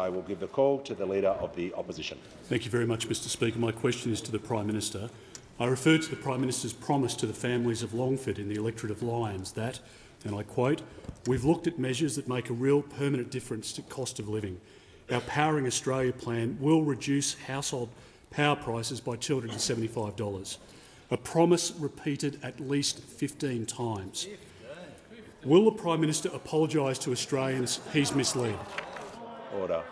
I will give the call to the Leader of the Opposition. Thank you very much, Mr Speaker. My question is to the Prime Minister. I refer to the Prime Minister's promise to the families of Longford in the electorate of Lyons that, and I quote, "We've looked at measures that make a real permanent difference to cost of living. Our Powering Australia plan will reduce household power prices by $275, a promise repeated at least 15 times. Will the Prime Minister apologise to Australians he's misled?" Order.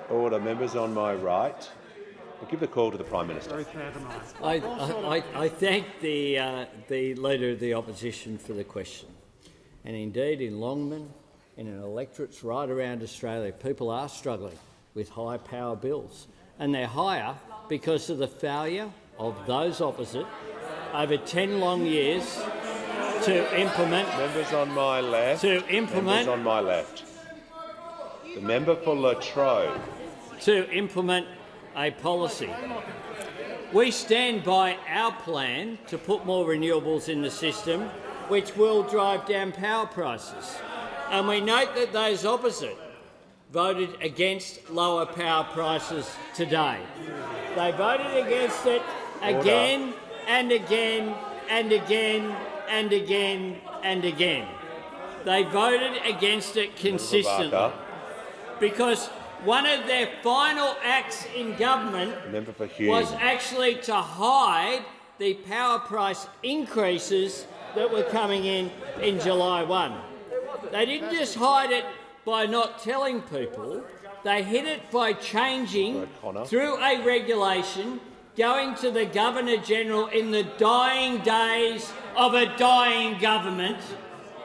Order. Members on my right. I'll give the call to the Prime Minister. I thank the Leader of the Opposition for the question. And indeed, in Longman, in electorates right around Australia, people are struggling with high power bills. And they're higher because of the failure of those opposite over 10 long years to implement— Members on my left. Members on my left. The member for Latrobe. To implement a policy. We stand by our plan to put more renewables in the system, which will drive down power prices. And we note that those opposite voted against lower power prices today. They voted against it again and again and again and again and again. They voted against it consistently because one of their final acts in government was actually to hide the power price increases that were coming in July 1. They didn't just hide it by not telling people, they hid it by changing through a regulation, going to the Governor-General in the dying days of a dying government,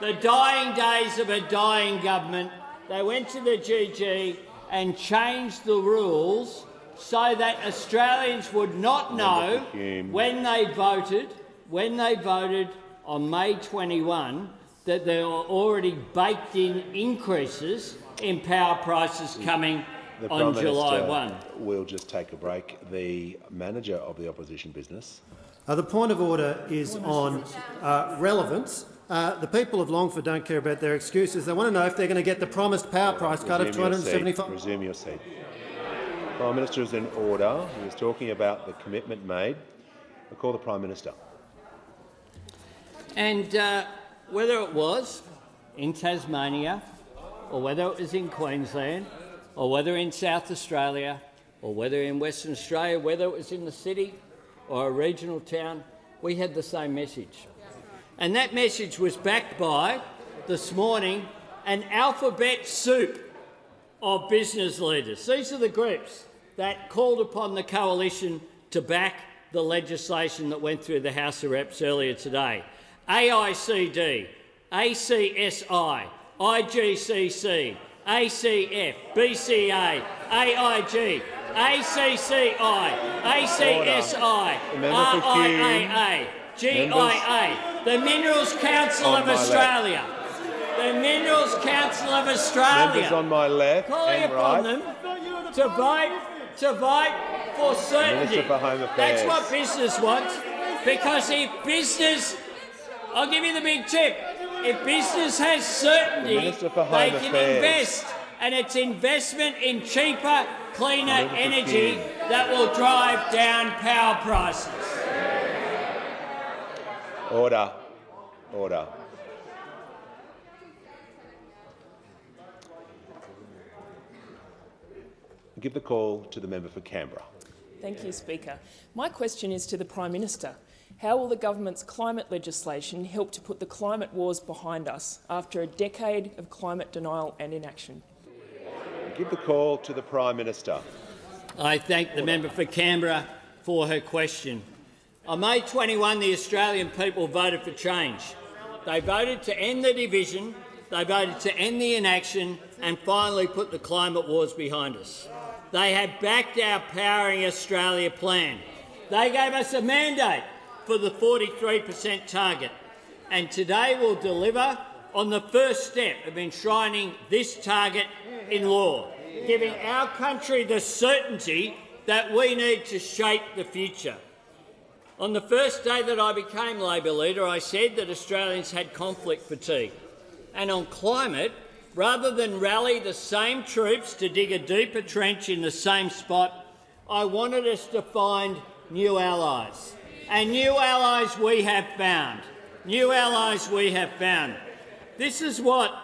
the dying days of a dying government. They went to the GG and changed the rules so that Australians would not know when they voted on May 21 that there were already baked-in increases in power prices coming on July 1. We'll just take a break. The Manager of the Opposition Business. The point of order is on relevance. The people of Longford don't care about their excuses. They want to know if they're going to get the promised power price cut of $275. Resume your seat. Prime Minister is in order. He was talking about the commitment made. I call the Prime Minister. And whether it was in Tasmania or whether it was in Queensland or whether in South Australia or whether in Western Australia, whether it was in the city or a regional town, we had the same message. And that message was backed by, this morning, an alphabet soup of business leaders. These are the groups that called upon the coalition to back the legislation that went through the House of Reps earlier today. AICD, ACSI, IGCC, ACF, BCA, AIG, ACCI, ACSI, RIAA, GIA, the Minerals Council of Australia, the Minerals Council of Australia, members on my left calling upon them to vote for certainty. For Home Affairs. That's what business wants, because if business, I'll give you the big tip, if business has certainty, they can invest, and it's investment in cheaper, cleaner energy that will drive down power prices. Order. Order. Give the call to the member for Canberra. Thank you, Speaker. My question is to the Prime Minister. How will the government's climate legislation help to put the climate wars behind us after a decade of climate denial and inaction? Give the call to the Prime Minister. I thank the member for Canberra for her question. On May 21, the Australian people voted for change. They voted to end the division, they voted to end the inaction and finally put the climate wars behind us. They have backed our Powering Australia plan. They gave us a mandate for the 43% target, and today we'll deliver on the first step of enshrining this target in law, giving our country the certainty that we need to shape the future. On the first day that I became Labor leader, I said that Australians had conflict fatigue. And on climate, rather than rally the same troops to dig a deeper trench in the same spot, I wanted us to find new allies. And new allies we have found. New allies we have found. This is what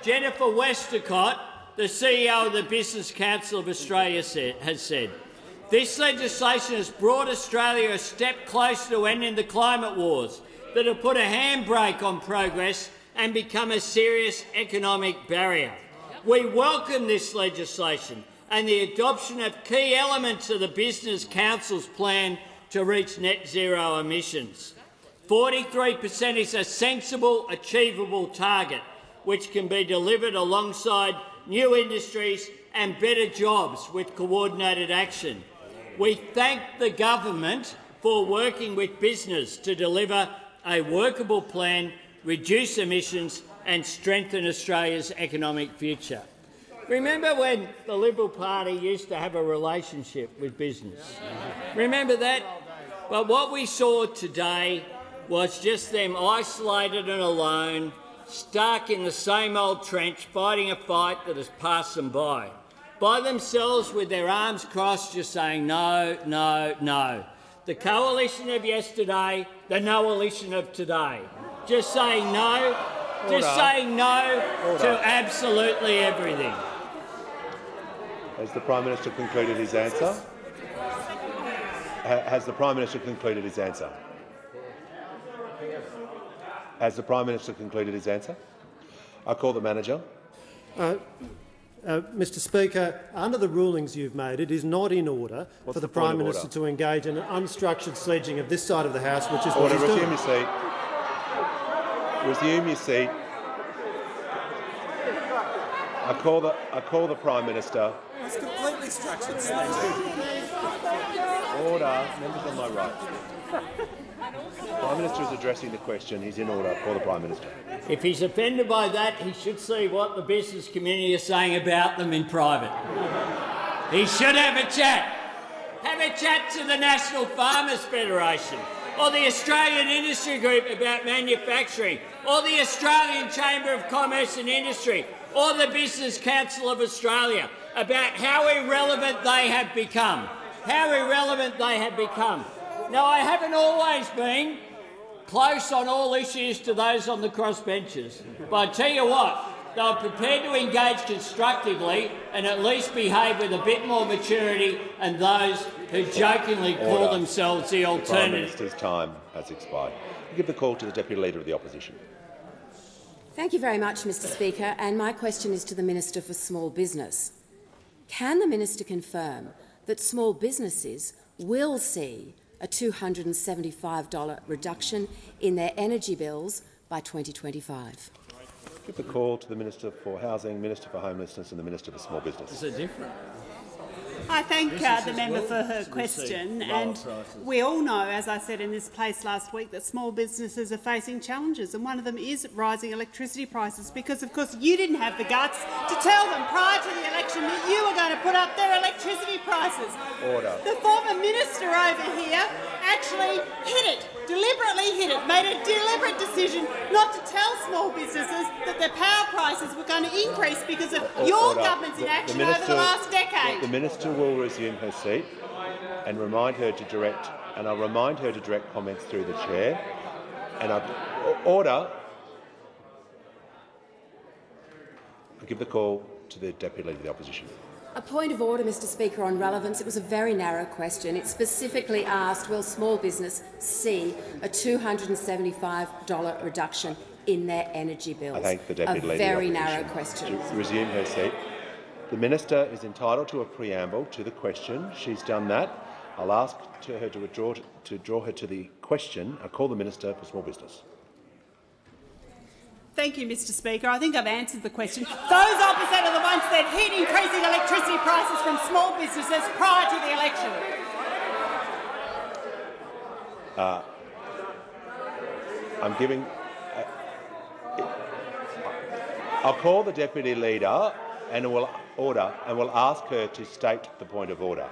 Jennifer Westacott, the CEO of the Business Council of Australia, has said. This legislation has brought Australia a step closer to ending the climate wars that have put a handbrake on progress and become a serious economic barrier. We welcome this legislation and the adoption of key elements of the Business Council's plan to reach net zero emissions. 43% is a sensible, achievable target which can be delivered alongside new industries and better jobs with coordinated action. We thank the government for working with business to deliver a workable plan, reduce emissions and strengthen Australia's economic future. Remember when the Liberal Party used to have a relationship with business? Remember that? But what we saw today was just them isolated and alone, stuck in the same old trench, fighting a fight that has passed them by themselves with their arms crossed, just saying no, no, no. The coalition of yesterday, the no-alition of today. Just saying no, saying no to absolutely everything. Has the Prime Minister concluded his answer? Has the Prime Minister concluded his answer? Has the Prime Minister concluded his answer? I call the manager. Mr Speaker, under the rulings you've made, it is not in order for the Prime Minister to engage in an unstructured sledging of this side of the House, which is what he's doing. Resume your seat. Resume your seat. I call the Prime Minister. It's completely structured sledging. Order. Members on my right. The Prime Minister is addressing the question. He's in order. Call the Prime Minister. If he's offended by that, he should see what the business community is saying about them in private. He should have a chat. Have a chat to the National Farmers Federation or the Australian Industry Group about manufacturing or the Australian Chamber of Commerce and Industry or the Business Council of Australia about how irrelevant they have become. How irrelevant they have become. Now, I haven't always been close on all issues to those on the crossbenches, but I tell you what, they were prepared to engage constructively and at least behave with a bit more maturity than those who jokingly call themselves the alternative. The Prime Minister's time has expired. I give the call to the Deputy Leader of the Opposition. Thank you very much, Mr Speaker, and my question is to the Minister for Small Business. Can the Minister confirm that small businesses will see a $275 reduction in their energy bills by 2025? Give the call to the Minister for Housing, Minister for Homelessness and the Minister for Small Business. Is it different? I thank the member for her question, and we all know, as I said in this place last week, that small businesses are facing challenges, and one of them is rising electricity prices because, of course, you didn't have the guts to tell them prior to the election that you were going to put up their electricity prices. Order. The former minister over here actually deliberately hid it, made a deliberate decision not to tell small businesses that their power prices were going to increase because of your government's inaction over the last decade. The Minister will resume her seat and remind her to direct, and I'll remind her to direct comments through the chair. And order. I give the call to the Deputy Leader of the Opposition. A point of order, Mr Speaker, on relevance. It was a very narrow question. It specifically asked, will small business see a $275 reduction in their energy bills? I thank the Deputy Leader of the Opposition. A very narrow question. To resume her seat. The Minister is entitled to a preamble to the question. She's done that. I'll ask her to draw her to the question. I call the Minister for Small Business. Thank you, Mr Speaker. I think I've answered the question. Those opposite are the ones that hid increasing electricity prices from small businesses prior to the election. I'll call the Deputy Leader and will ask her to state the point of order.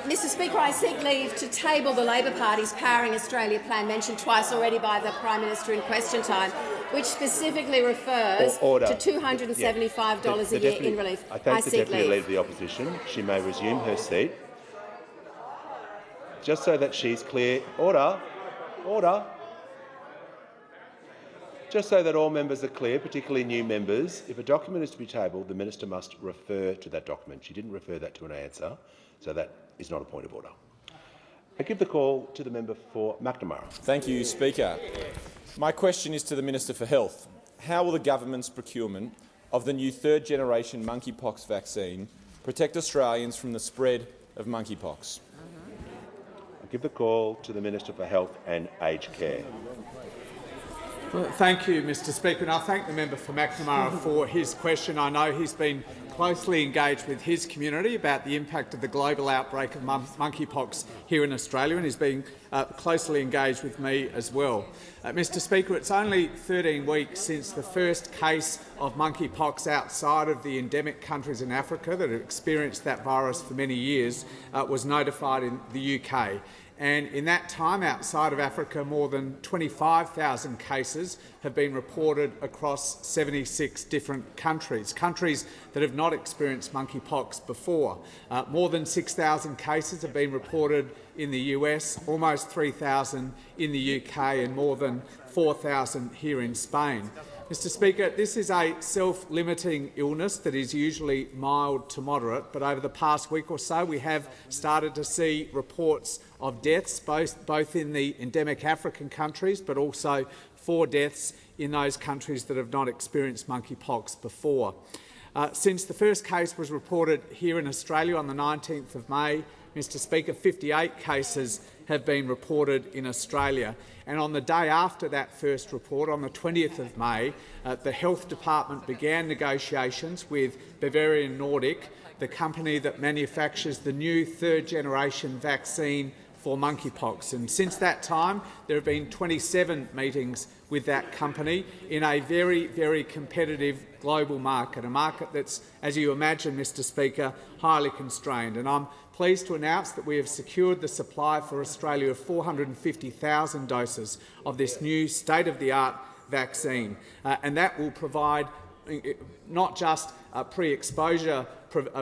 Mr Speaker, I seek leave to table the Labor Party's Powering Australia plan, mentioned twice already by the Prime Minister in question time, which specifically refers Order. to $275 a year in relief. I thank the seek Deputy leave. Leader of the Opposition. She may resume her seat. Just so that she's clear. Order. Order. Just so that all members are clear, particularly new members, if a document is to be tabled, the minister must refer to that document. She didn't refer that to an answer, so that is not a point of order. I give the call to the member for McNamara. Thank you, Speaker. My question is to the Minister for Health. How will the government's procurement of the new third-generation monkeypox vaccine protect Australians from the spread of monkeypox? I give the call to the Minister for Health and Aged Care. Well, thank you, Mr Speaker, and I thank the member for McNamara for his question. I know he's been closely engaged with his community about the impact of the global outbreak of monkeypox here in Australia, and he's been closely engaged with me as well. Mr Speaker, it's only 13 weeks since the first case of monkeypox outside of the endemic countries in Africa that have experienced that virus for many years was notified in the UK. And in that time, outside of Africa, more than 25,000 cases have been reported across 76 different countries, countries that have not experienced monkeypox before. More than 6,000 cases have been reported in the US, almost 3,000 in the UK and more than 4,000 here in Spain. Mr Speaker, this is a self-limiting illness that is usually mild to moderate, but over the past week or so we have started to see reports of deaths, both in the endemic African countries, but also 4 deaths in those countries that have not experienced monkeypox before. Since the first case was reported here in Australia on the 19th of May, Mr Speaker, 58 cases have been reported in Australia. And on the day after that first report, on the 20th of May, the Health Department began negotiations with Bavarian Nordic, the company that manufactures the new third-generation vaccine for monkeypox. And since that time, there have been 27 meetings with that company in a very, very competitive global market, a market that's, as you imagine, Mr Speaker, highly constrained. And I'm pleased to announce that we have secured the supply for Australia of 450,000 doses of this new state-of-the-art vaccine, and that will provide not just pre-exposure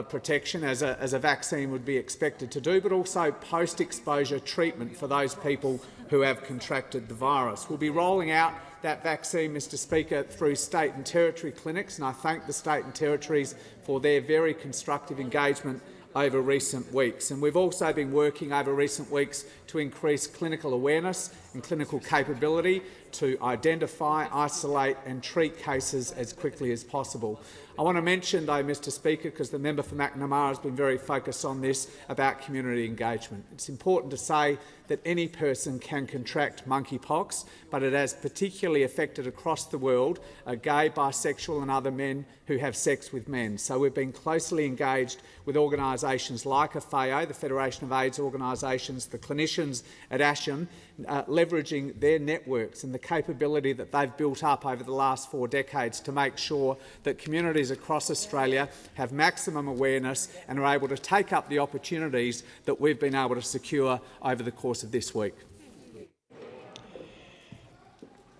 protection, as a vaccine would be expected to do, but also post-exposure treatment for those people who have contracted the virus. We'll be rolling out that vaccine, Mr Speaker, through state and territory clinics, and I thank the state and territories for their very constructive engagement over recent weeks. And we've also been working over recent weeks to increase clinical awareness and clinical capability to identify, isolate and treat cases as quickly as possible. I want to mention, though, Mr Speaker, because the member for McNamara has been very focused on this, about community engagement. It's important to say that any person can contract monkeypox, but it has particularly affected across the world gay, bisexual and other men who have sex with men. So we've been closely engaged with organisations like AFAO, the Federation of AIDS Organisations, the clinicians at ASHM, leveraging their networks and the capability that they've built up over the last 4 decades to make sure that communities across Australia have maximum awareness and are able to take up the opportunities that we've been able to secure over the course of this week.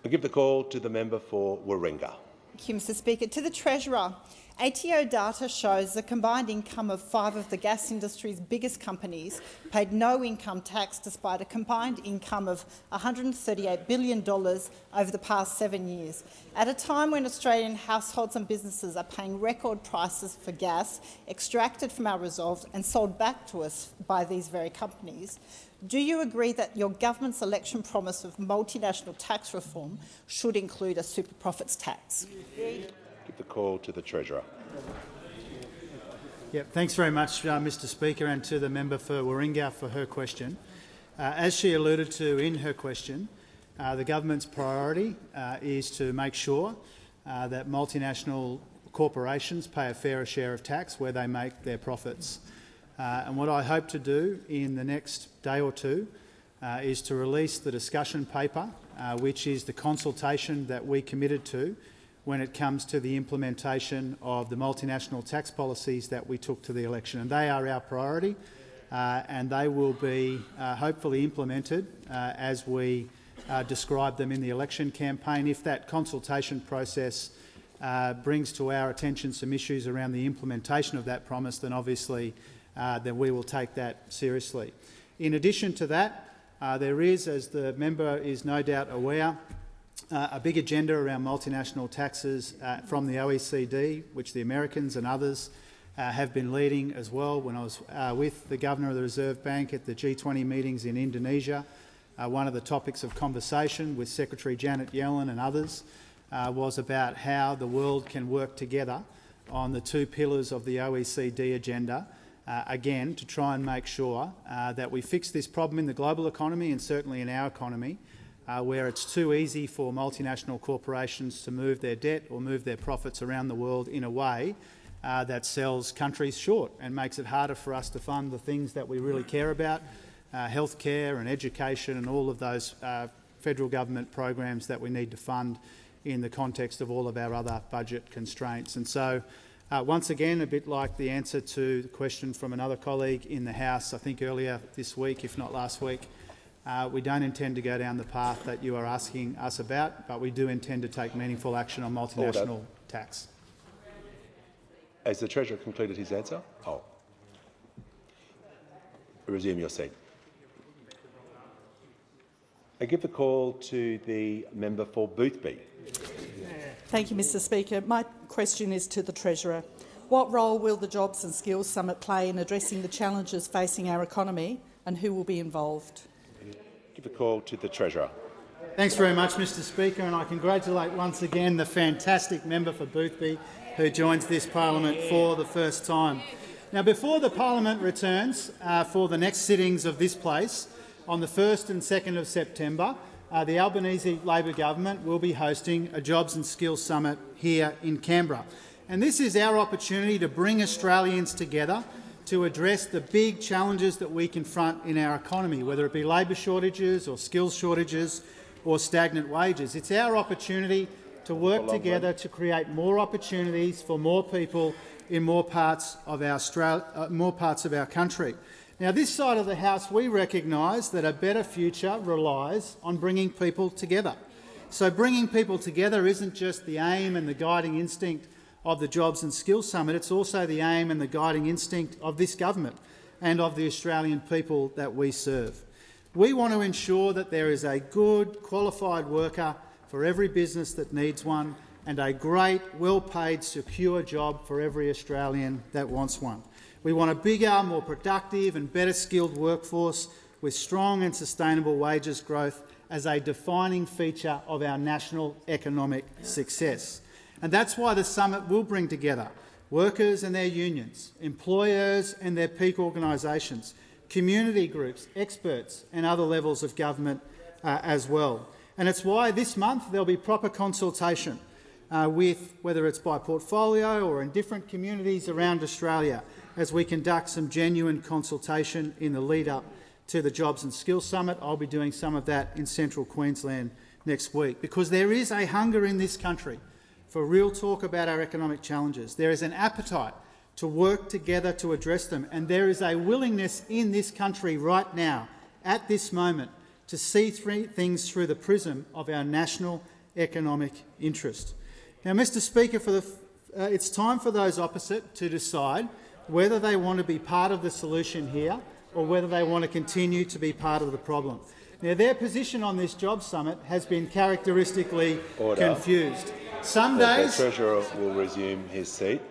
I give the call to the member for Warringah. Thank you, Mr Speaker. To the Treasurer, ATO data shows the combined income of 5 of the gas industry's biggest companies paid no income tax despite a combined income of $138 billion over the past 7 years. At a time when Australian households and businesses are paying record prices for gas extracted from our reserves and sold back to us by these very companies, do you agree that your government's election promise of multinational tax reform should include a super profits tax? Give the call to the Treasurer. Thanks very much, Mr Speaker, and to the member for Warringah for her question. As she alluded to in her question, the government's priority is to make sure that multinational corporations pay a fairer share of tax where they make their profits. And what I hope to do in the next day or two is to release the discussion paper, which is the consultation that we committed to when it comes to the implementation of the multinational tax policies that we took to the election. And they are our priority, and they will be hopefully implemented as we described them in the election campaign. If that consultation process brings to our attention some issues around the implementation of that promise, then obviously then we will take that seriously. In addition to that, there is, as the member is no doubt aware, a big agenda around multinational taxes from the OECD, which the Americans and others have been leading as well. When I was with the Governor of the Reserve Bank at the G20 meetings in Indonesia, one of the topics of conversation with Secretary Janet Yellen and others was about how the world can work together on the two pillars of the OECD agenda, again, to try and make sure that we fix this problem in the global economy and certainly in our economy, where it's too easy for multinational corporations to move their debt or move their profits around the world in a way that sells countries short and makes it harder for us to fund the things that we really care about, healthcare and education and all of those federal government programs that we need to fund in the context of all of our other budget constraints. And so, once again, a bit like the answer to the question from another colleague in the House, I think earlier this week, if not last week, we don't intend to go down the path that you are asking us about, but we do intend to take meaningful action on multinational tax. Has the Treasurer concluded his answer? Oh. Resume your seat. I give the call to the member for Boothby. Thank you, Mr Speaker. My question is to the Treasurer. What role will the Jobs and Skills Summit play in addressing the challenges facing our economy, and who will be involved? Give the call to the Treasurer. Thanks very much, Mr Speaker, and I congratulate once again the fantastic member for Boothby who joins this parliament for the first time. Now, before the parliament returns for the next sittings of this place on the 1st and 2nd of September, the Albanese Labor government will be hosting a Jobs and Skills Summit here in Canberra. And this is our opportunity to bring Australians together to address the big challenges that we confront in our economy, whether it be labour shortages or skills shortages or stagnant wages. It's our opportunity to work together to create more opportunities for more people in more parts of our country. Now, this side of the House, we recognise that a better future relies on bringing people together. So bringing people together isn't just the aim and the guiding instinct of the Jobs and Skills Summit, it's also the aim and the guiding instinct of this government and of the Australian people that we serve. We want to ensure that there is a good, qualified worker for every business that needs one, and a great, well-paid, secure job for every Australian that wants one. We want a bigger, more productive and better skilled workforce with strong and sustainable wages growth as a defining feature of our national economic success. And that's why the summit will bring together workers and their unions, employers and their peak organisations, community groups, experts and other levels of government as well. And it's why this month there'll be proper consultation with, whether it's by portfolio or in different communities around Australia, as we conduct some genuine consultation in the lead-up to the Jobs and Skills Summit. I'll be doing some of that in central Queensland next week, because there is a hunger in this country for real talk about our economic challenges. There is an appetite to work together to address them, and there is a willingness in this country right now, at this moment, to see things through the prism of our national economic interest. Now, Mr Speaker, it's time for those opposite to decide whether they want to be part of the solution here or whether they want to continue to be part of the problem. Now, their position on this Jobs Summit has been characteristically confused. Some days— The Treasurer will resume his seat.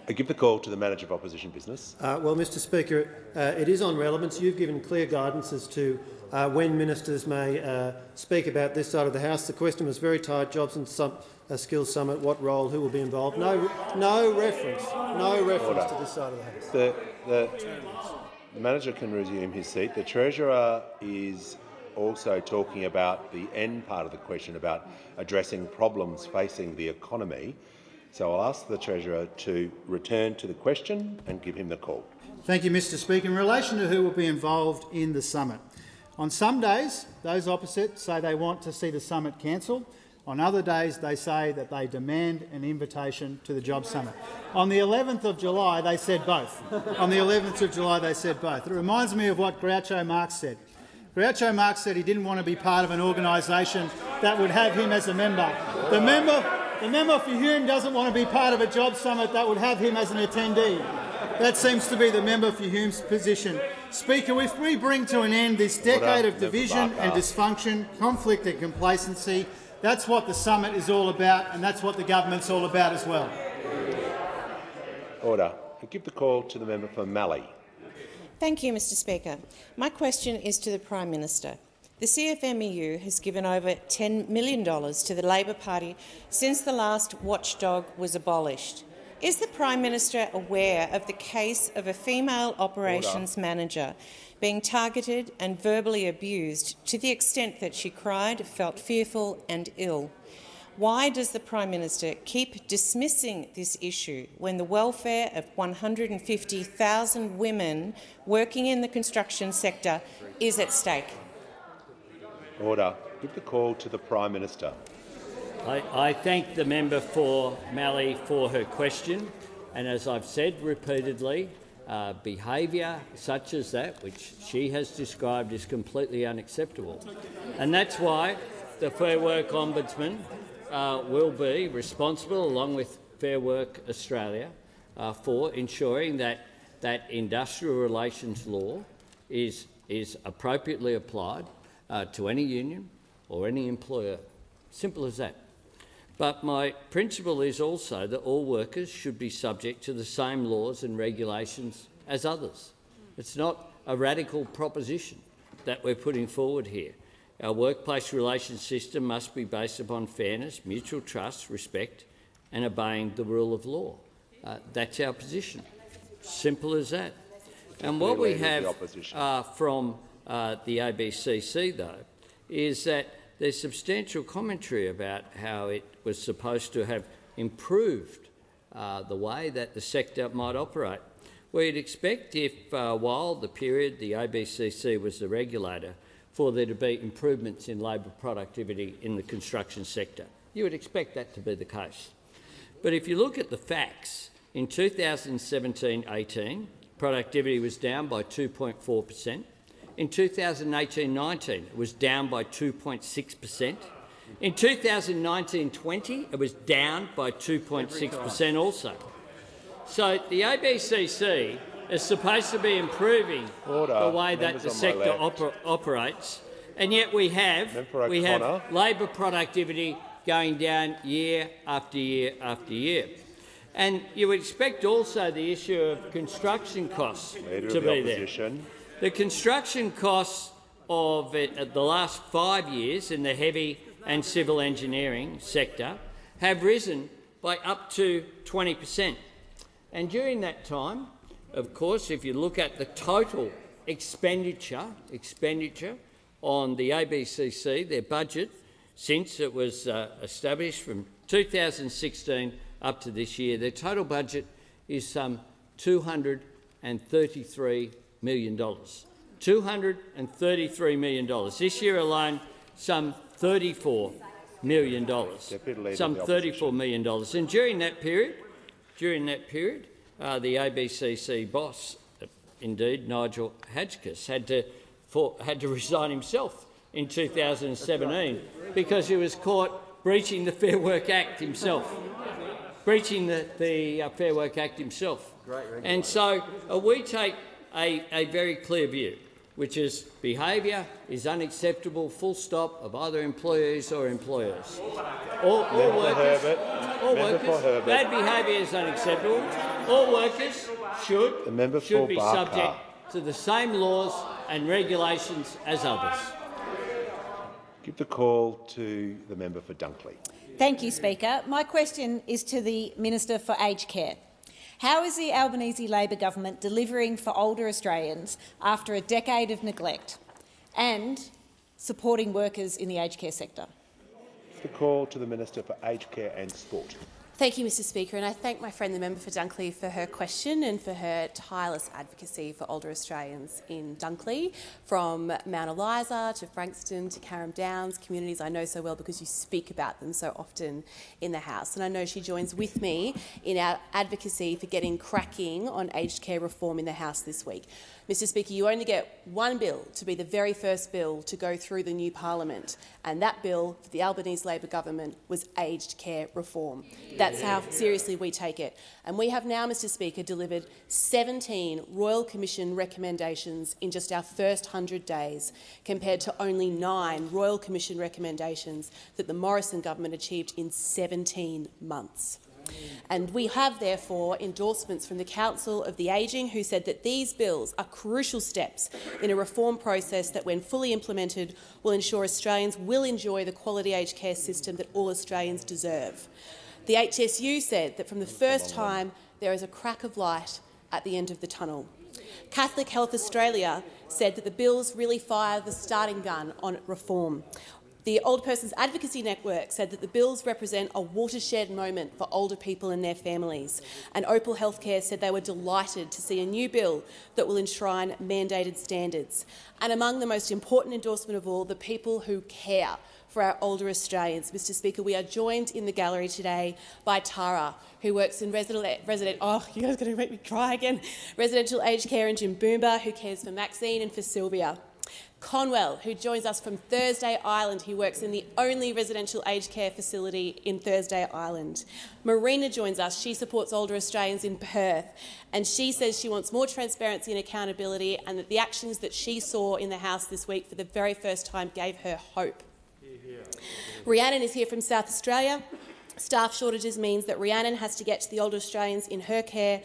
I give the call to the Manager of Opposition Business. Well, Mr Speaker, it is on relevance. You've given clear guidance as to when ministers may speak about this side of the House. The question was very tight. Jobs and Skills Summit. What role? Who will be involved? No reference to this side of the House. The Manager can resume his seat. The Treasurer is also talking about the end part of the question about addressing problems facing the economy. So I'll ask the Treasurer to return to the question and give him the call. Thank you, Mr Speaker. In relation to who will be involved in the summit, on some days those opposite say they want to see the summit cancelled. On other days, they say that they demand an invitation to the Job Summit. On the 11th of July, they said both. On the 11th of July, they said both. It reminds me of what Groucho Marx said. Groucho Marx said he didn't want to be part of an organisation that would have him as a member. The member for Hume doesn't want to be part of a Job Summit that would have him as an attendee. That seems to be the member for Hume's position. Speaker, if we bring to an end this decade of division and dysfunction, conflict and complacency, that's what the summit is all about, and that's what the government's all about as well. Order. I give the call to the member for Mallee. Thank you, Mr Speaker. My question is to the Prime Minister. The CFMEU has given over $10 million to the Labor Party since the last watchdog was abolished. Is the Prime Minister aware of the case of a female operations manager being targeted and verbally abused to the extent that she cried, felt fearful and ill? Why does the Prime Minister keep dismissing this issue when the welfare of 150,000 women working in the construction sector is at stake? Order. Give the call to the Prime Minister. I thank the member for Mallee for her question, and as I've said repeatedly, behaviour such as that, which she has described, is completely unacceptable. And that's why the Fair Work Ombudsman will be responsible, along with Fair Work Australia, for ensuring that industrial relations law is appropriately applied to any union or any employer. Simple as that. But my principle is also that all workers should be subject to the same laws and regulations as others. It's not a radical proposition that we're putting forward here. Our workplace relations system must be based upon fairness, mutual trust, respect and obeying the rule of law. That's our position. Simple as that. And what we have from the ABCC, though, is that there's substantial commentary about how it was supposed to have improved the way that the sector might operate. We'd expect if, while the period the ABCC was the regulator, for there to be improvements in labour productivity in the construction sector. You would expect that to be the case. But if you look at the facts, in 2017-18, productivity was down by 2.4%. In 2018-19, it was down by 2.6%. In 2019-20, it was down by 2.6% also. So the ABCC is supposed to be improving the way that the sector operates, and yet we have labour productivity going down year after year after year. And you would expect also the issue of construction costs to be there. The construction costs of the last 5 years in the heavy and civil engineering sector have risen by up to 20%. And during that time, of course, if you look at the total expenditure on the ABCC, their budget, since it was established from 2016 up to this year, their total budget is some $233 million. $233 million. This year alone, some $34 million. Some $34 million. And during that period, the ABCC boss, indeed Nigel Hadgkiss, had to resign himself in 2017 because he was caught breaching the Fair Work Act himself. Breaching the Fair Work Act himself. And so we take a very clear view, which is behaviour is unacceptable, full stop, of either employees or employers. All workers, bad behaviour is unacceptable. All workers should be subject to the same laws and regulations as others. Give the call to the member for Dunkley. Thank you, Speaker. My question is to the Minister for Aged Care. How is the Albanese Labor government delivering for older Australians after a decade of neglect and supporting workers in the aged care sector? The call to the Minister for Aged Care and Sport. Thank you, Mr Speaker, and I thank my friend the member for Dunkley for her question and for her tireless advocacy for older Australians in Dunkley, from Mount Eliza to Frankston to Carrum Downs, communities I know so well because you speak about them so often in the House. And I know she joins with me in our advocacy for getting cracking on aged care reform in the House this week. Mr Speaker, you only get one bill to be the very first bill to go through the new parliament, and that bill for the Albanese Labor government was aged care reform. That's how seriously we take it. And we have now, Mr Speaker, delivered 17 Royal Commission recommendations in just our first 100 days, compared to only 9 Royal Commission recommendations that the Morrison government achieved in 17 months. And we have, therefore, endorsements from the Council of the Ageing, who said that these bills are crucial steps in a reform process that, when fully implemented, will ensure Australians will enjoy the quality aged care system that all Australians deserve. The HSU said that from the first time there is a crack of light at the end of the tunnel. Catholic Health Australia said that the bills really fire the starting gun on reform. The Old Persons Advocacy Network said that the bills represent a watershed moment for older people and their families. And Opal Healthcare said they were delighted to see a new bill that will enshrine mandated standards. And among the most important endorsement of all, the people who care for our older Australians. Mr Speaker, we are joined in the gallery today by Tara, who works in residential aged care in Jimboomba, who cares for Maxine and for Sylvia. Conwell, who joins us from Thursday Island. He works in the only residential aged care facility in Thursday Island. Marina joins us. She supports older Australians in Perth, and she says she wants more transparency and accountability, and that the actions that she saw in the House this week for the very first time gave her hope. Rhiannon is here from South Australia. Staff shortages means that Rhiannon has to get to the older Australians in her care,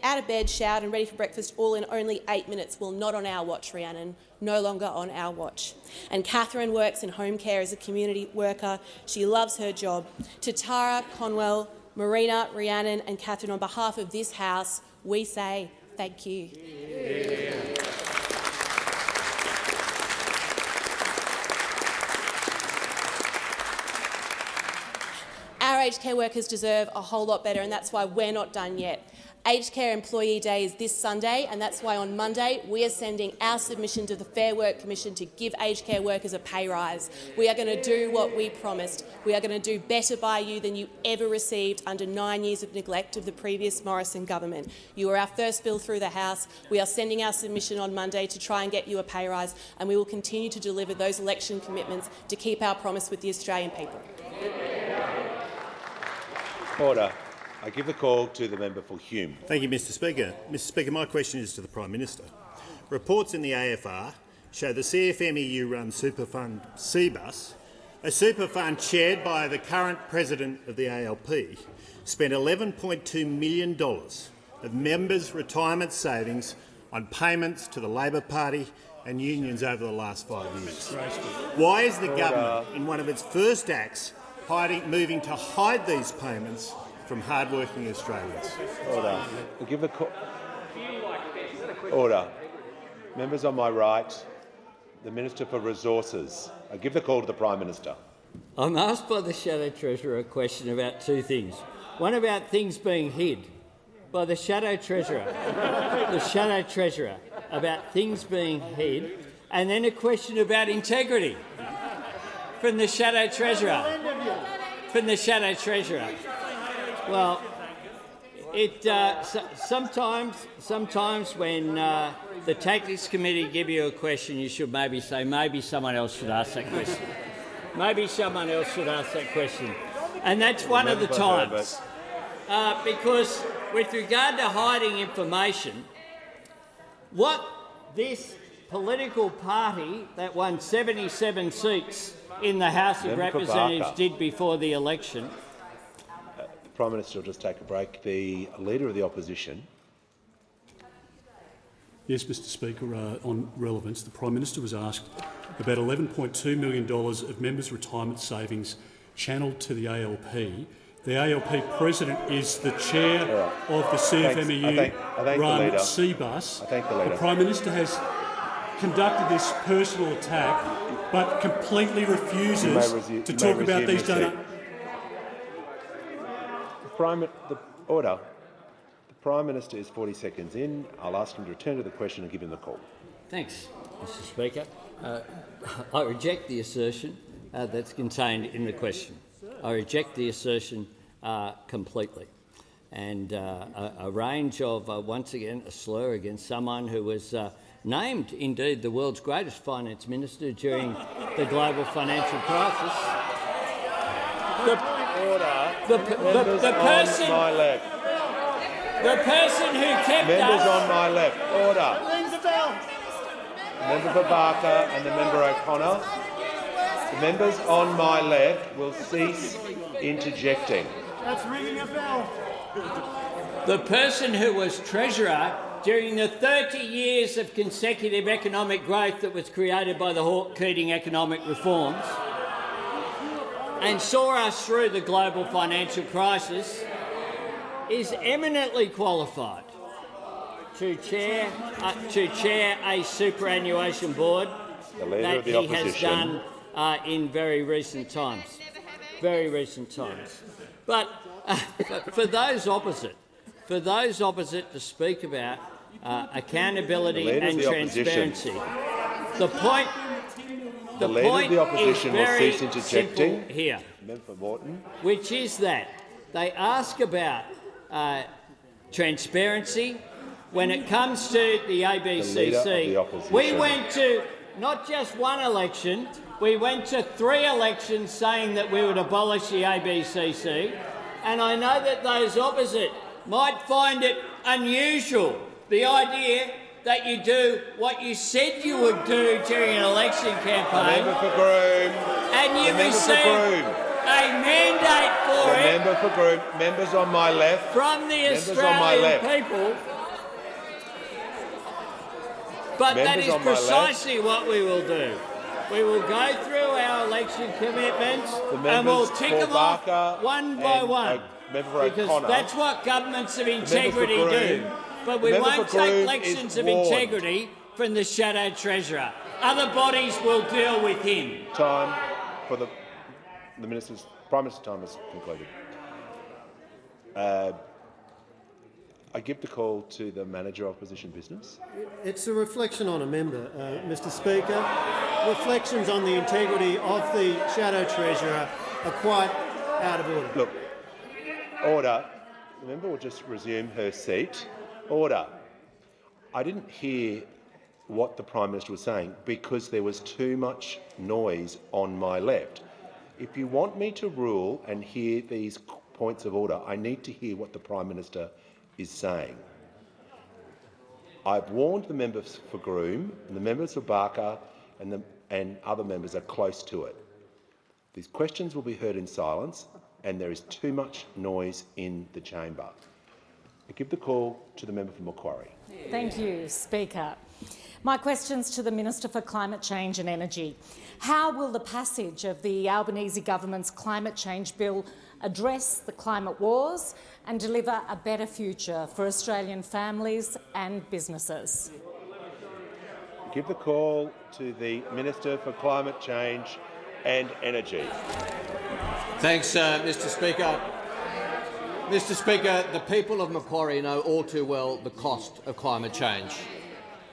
out of bed, showered and ready for breakfast, all in only 8 minutes. Well, not on our watch, Rhiannon. No longer on our watch. And Catherine works in home care as a community worker. She loves her job. To Tara, Conwell, Marina, Rhiannon and Catherine, on behalf of this House, we say thank you. Our aged care workers deserve a whole lot better, and that's why we're not done yet. Aged Care Employee Day is this Sunday, and that's why on Monday we are sending our submission to the Fair Work Commission to give aged care workers a pay rise. We are going to do what we promised. We are going to do better by you than you ever received under 9 years of neglect of the previous Morrison government. You were our first bill through the House. We are sending our submission on Monday to try and get you a pay rise, and we will continue to deliver those election commitments to keep our promise with the Australian people. Order. I give the call to the member for Hume. Thank you, Mr Speaker. Mr Speaker, my question is to the Prime Minister. Reports in the AFR show the CFMEU-run super fund CBUS, a super fund chaired by the current president of the ALP, spent $11.2 million of members' retirement savings on payments to the Labor Party and unions over the last 5 years. Why is the government, in one of its first acts, moving to hide these payments from hard-working Australians? Order. I give the Order. Members on my right, the Minister for Resources. I give the call to the Prime Minister. I'm asked by the Shadow Treasurer a question about two things. One about things being hid by the Shadow Treasurer, about things being hid, and then a question about integrity from the Shadow Treasurer. Well, sometimes when the Tactics Committee give you a question, you should maybe say maybe someone else should ask that question. And that's one of the times. Because with regard to hiding information, what this political party that won 77 seats in the House of Representatives did before the election. The Prime Minister will just take a break. The Leader of the Opposition. Yes, Mr Speaker, on relevance, the Prime Minister was asked about $11.2 million of members' retirement savings channelled to the ALP. The ALP President is the chair of the CFMEU-run CBUS. The Prime Minister has conducted this personal attack but completely refuses to talk about these donations. Order. The Prime Minister is 40 seconds in. I'll ask him to return to the question and give him the call. Thanks, Mr Speaker. I reject the assertion that's contained in the question. I reject the assertion completely. And a range of, once again, a slur against someone who was named, indeed, the world's greatest finance minister during the global financial crisis. The person on my left. The person who kept Members us... on my left. Order. Member for Barker and the member O'Connor. The members on my left will cease interjecting. That's ringing a bell. The person who was Treasurer during the 30 years of consecutive economic growth that was created by the Hawke-Keating economic reforms and saw us through the global financial crisis is eminently qualified to chair a superannuation board that he has done in very recent times. But for those opposite to speak about accountability and transparency, the point The Leader of the Opposition will cease interjecting. Here, Member Morton. which is that they ask about transparency when it comes to the ABCC. We went to not just one election, we went to 3 elections saying that we would abolish the ABCC, and I know that those opposite might find it unusual, the idea that you do what you said you would do during an election campaign, Member for Groom. and you received a mandate for The it member for Groom. Members on my left. from the Members on my Australian left. people. But that Members is on my left. precisely what we will do. We will go through our election commitments The and we'll members tick for them off Barker one by and, one, Member for because O'Connor. that's what governments of member for integrity do. Groom. But we The member won't for take Groom lections is of warned. integrity from the shadow treasurer. Other bodies will deal with him. Time for the Minister's Prime Minister's time has concluded. I give the call to the Manager of Opposition Business. It's a reflection on a member, Mr Speaker. Reflections on the integrity of the Shadow Treasurer are quite out of order. Look, order. The member will just resume her seat. Order. I didn't hear what the Prime Minister was saying because there was too much noise on my left. If you want me to rule and hear these points of order, I need to hear what the Prime Minister is saying. I've warned the members for Groom and the members for Barker and other members are close to it. These questions will be heard in silence and there is too much noise in the chamber. I give the call to the member for Macquarie. Thank you, Speaker. My question's to the Minister for Climate Change and Energy. How will the passage of the Albanese government's climate change bill address the climate wars and deliver a better future for Australian families and businesses? I give the call to the Minister for Climate Change and Energy. Thanks, Mr Speaker. Mr Speaker, the people of Macquarie know all too well the cost of climate change.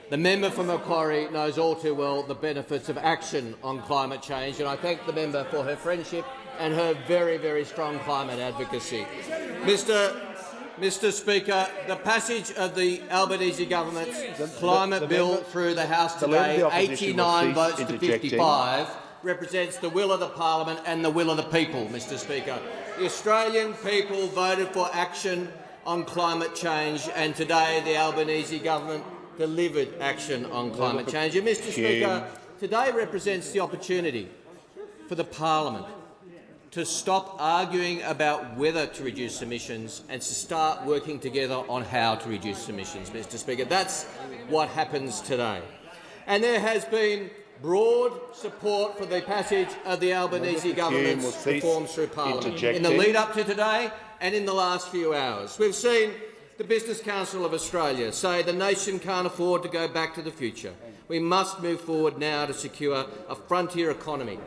The member for Macquarie knows all too well the benefits of action on climate change, and I thank the member for her friendship and her very, very strong climate advocacy. Mr Speaker, the passage of the Albanese government's climate bill through the House today, 89 votes to 55, represents the will of the parliament and the will of the people, Mr Speaker. The Australian people voted for action on climate change, and today the Albanese government delivered action on climate change. And Mr Speaker, today represents the opportunity for the parliament to stop arguing about whether to reduce emissions and to start working together on how to reduce emissions, Mr Speaker. That's what happens today. And there has been broad support for the passage of the Albanese government's reforms through Parliament in the lead-up to today and in the last few hours. We've seen the Business Council of Australia say the nation can't afford to go back to the future. We must move forward now to secure a frontier economy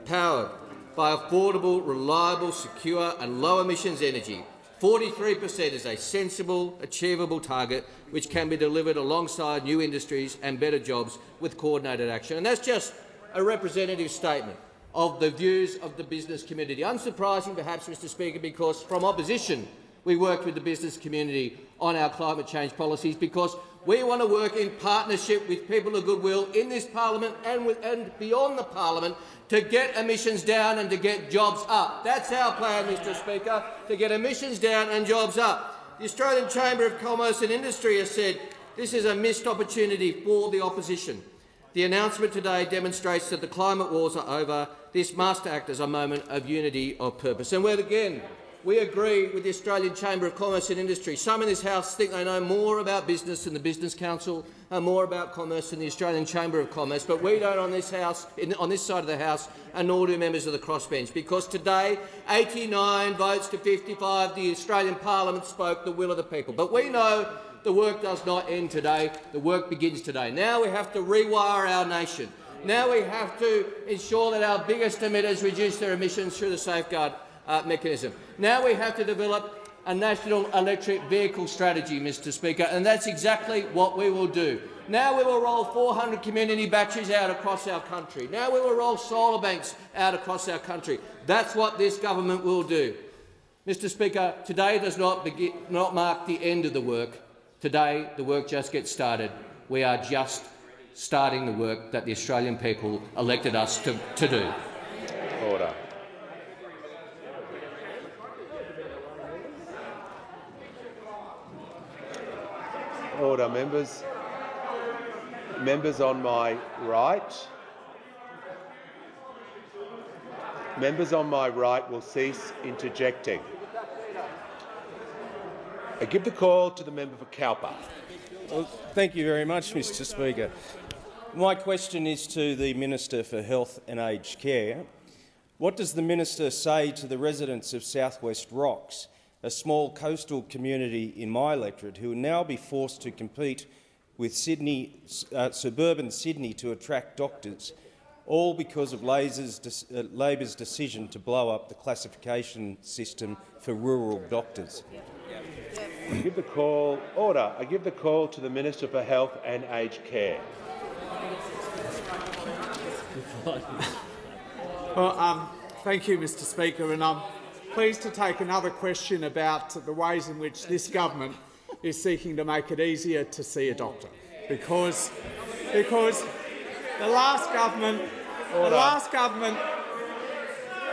powered by affordable, reliable, secure and low-emissions energy, 43% is a sensible, achievable target which can be delivered alongside new industries and better jobs with coordinated action. And that's just a representative statement of the views of the business community. Unsurprising, perhaps, Mr Speaker, because from opposition we worked with the business community on our climate change policies, because we want to work in partnership with people of goodwill in this parliament and beyond the parliament to get emissions down and to get jobs up. That's our plan, Mr Speaker, to get emissions down and jobs up. The Australian Chamber of Commerce and Industry has said this is a missed opportunity for the opposition. The announcement today demonstrates that the climate wars are over. This must act as a moment of unity of purpose. And where again, we agree with the Australian Chamber of Commerce and Industry. Some in this House think they know more about business than the Business Council and more about commerce than the Australian Chamber of Commerce, but we don't on this side of the House, and nor do members of the crossbench, because today, 89 votes to 55, the Australian Parliament spoke the will of the people. But we know the work does not end today. The work begins today. Now we have to rewire our nation. Now we have to ensure that our biggest emitters reduce their emissions through the safeguard mechanism. Now we have to develop a national electric vehicle strategy, Mr Speaker, and that's exactly what we will do. Now we will roll 400 community batteries out across our country. Now we will roll solar banks out across our country. That's what this government will do. Mr Speaker, today does not mark the end of the work. Today the work just gets started. We are just starting the work that the Australian people elected us to do. Order. Order, members. Members on my right. Members on my right will cease interjecting. I give the call to the member for Cowper. Well, thank you very much, Mr Speaker. My question is to the Minister for Health and Aged Care. What does the minister say to the residents of South West Rocks, a small coastal community in my electorate, who will now be forced to compete with suburban Sydney to attract doctors, all because of Labor's decision to blow up the classification system for rural doctors? I give the call. Order. I give the call to the Minister for Health and Aged Care. Well, thank you, Mr Speaker, and I'm pleased to take another question about the ways in which this government is seeking to make it easier to see a doctor, because the last government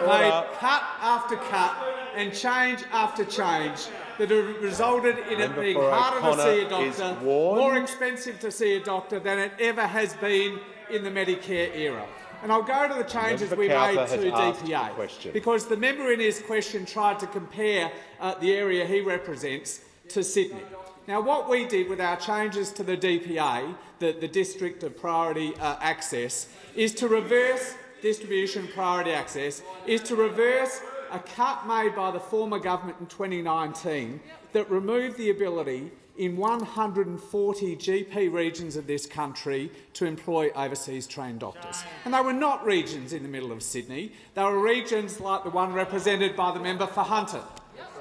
made cut after cut and change after change that have resulted in it being harder to see a doctor, more expensive to see a doctor than it ever has been in the Medicare era. And I'll go to the changes we made to DPA, because the member in his question tried to compare the area he represents to Sydney. Now, what we did with our changes to the DPA, the District of Priority Access, is to reverse distribution priority access, is to reverse a cut made by the former government in 2019 that removed the ability in 140 GP regions of this country to employ overseas trained doctors. And they were not regions in the middle of Sydney. They were regions like the one represented by the member for Hunter,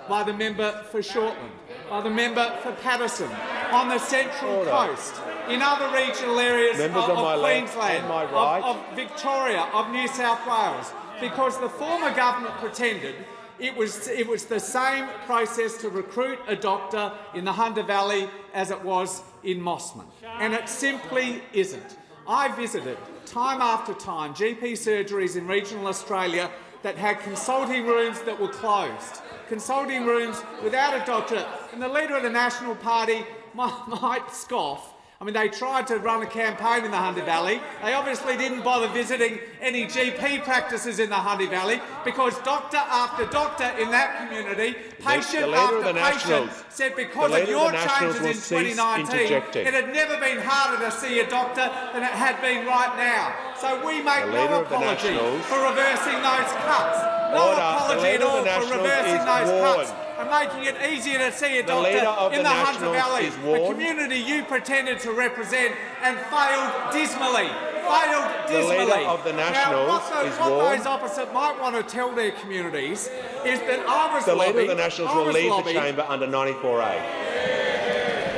by the member for Shortland, by the member for Patterson, on the Central Coast, in other regional areas of Queensland, of Victoria, of New South Wales, because the former government pretended it was the same process to recruit a doctor in the Hunter Valley as it was in Mossman, and it simply isn't. I visited, time after time, GP surgeries in regional Australia that had consulting rooms that were closed, consulting rooms without a doctor, and the leader of the National Party might scoff. I mean, they tried to run a campaign in the Hunter Valley. They obviously didn't bother visiting any GP practices in the Hunter Valley, because doctor after doctor in that community, patient after patient, said because of your changes in 2019, it had never been harder to see a doctor than it had been right now. So we make no apology for reversing those cuts. No apology at all for reversing those cuts and making it easier to see a doctor in the Hunter Valley, the community you pretended to represent and failed dismally. failed dismally. The Leader of the Nationals what those opposite might want to tell their communities is that I was The lobbied. Leader of the Nationals will leave the chamber under 94A.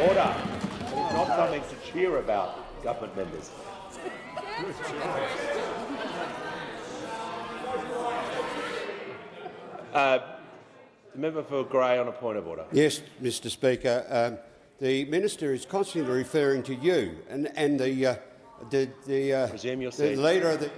Order. It's not something to cheer about, government members. The member for Grey on a point of order. Yes, Mr Speaker. The minister is constantly referring to you and the leader of the.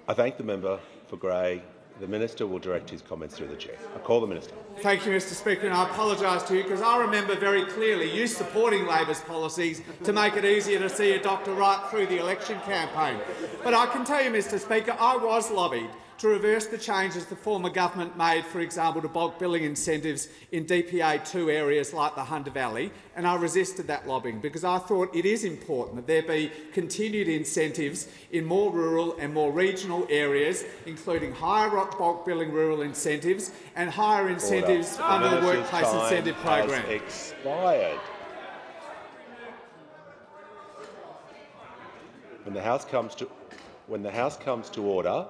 I thank the member for Grey. The minister will direct his comments through the chair. I call the minister. Thank you, Mr Speaker, and I apologise to you because I remember very clearly you supporting Labor's policies to make it easier to see a doctor right through the election campaign. But I can tell you, Mr Speaker, I was lobbied to reverse the changes the former government made, for example, to bulk billing incentives in DPA2 areas like the Hunter Valley, and I resisted that lobbying because I thought it is important that there be continued incentives in more rural and more regional areas, including higher bulk billing rural incentives and higher incentives under the Workplace Incentive Program. Expired. When the House comes to order,